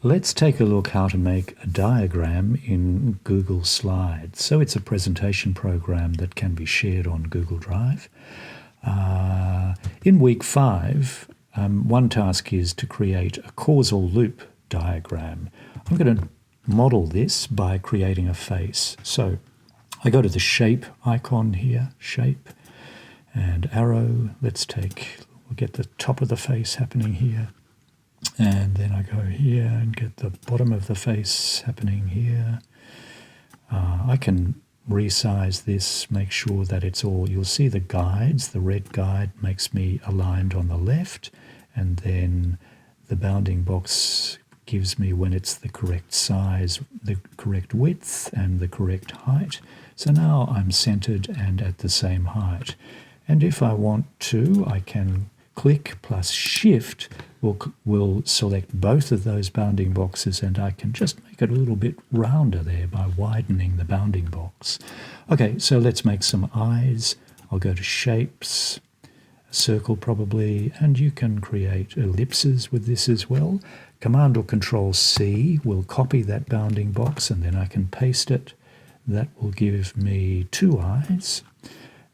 Let's take a look how to make a diagram in Google Slides. So it's a presentation program that can be shared on Google Drive. In week 5, one task is to create a causal loop diagram. I'm going to model this by creating a face. So I go to the shape icon here, shape, and arrow. We'll get the top of the face happening here. And then I go here and get the bottom of the face happening here. I can resize this, make sure that it's all, you'll see the guides, the red guide makes me aligned on the left, and then the bounding box gives me when it's the correct size, the correct width and the correct height. So now I'm centered and at the same height. And if I want to, I can click plus shift will select both of those bounding boxes, and I can just make it a little bit rounder there by widening the bounding box. Okay, so let's make some eyes. I'll go to shapes, a circle probably, and you can create ellipses with this as well. Command or Control C will copy that bounding box, and then I can paste it. That will give me 2 eyes.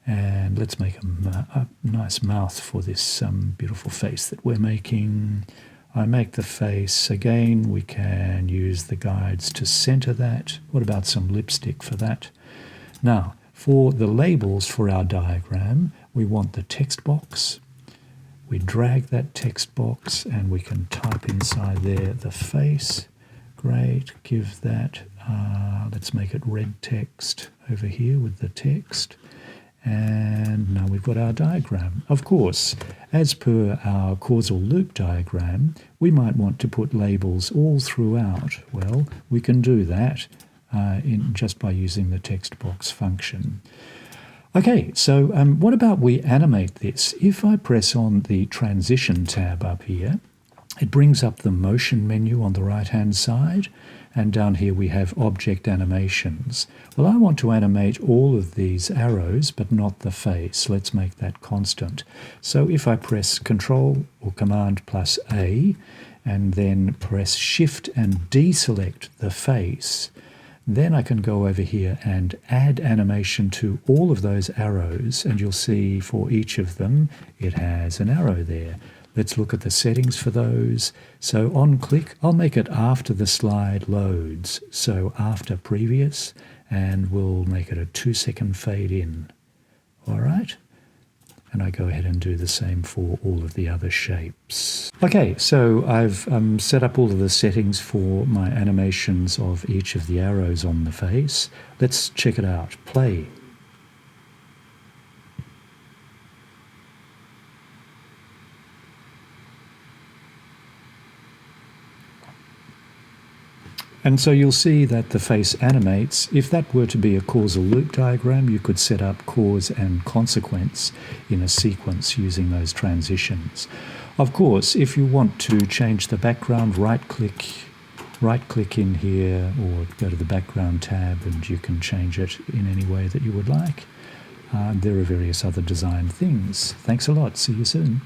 And let's make a nice mouth for this beautiful face that we're making. I make the face. Again, we can use the guides to center that. What about some lipstick for that? Now, for the labels for our diagram, we want the text box. We drag that text box and we can type inside there the face. Great, give that, let's make it red text over here with the text. And now we've got our diagram. Of course, as per our causal loop diagram, we might want to put labels all throughout. Well, we can do that just by using the text box function. Okay, so what about we animate this? If I press on the transition tab up here, it brings up the motion menu on the right-hand side, and down here we have object animations. Well, I want to animate all of these arrows, but not the face. Let's make that constant. So if I press Control or Command plus A, and then press Shift and deselect the face, then I can go over here and add animation to all of those arrows, and you'll see for each of them it has an arrow there. Let's look at the settings for those. So on click, I'll make it after the slide loads. So after previous, and we'll make it a 2-second fade in. All right. And I go ahead and do the same for all of the other shapes. Okay, so I've set up all of the settings for my animations of each of the arrows on the face. Let's check it out. Play. And so you'll see that the face animates. If that were to be a causal loop diagram, you could set up cause and consequence in a sequence using those transitions. Of course, if you want to change the background, right-click in here or go to the background tab and you can change it in any way that you would like. There are various other design things. Thanks a lot. See you soon.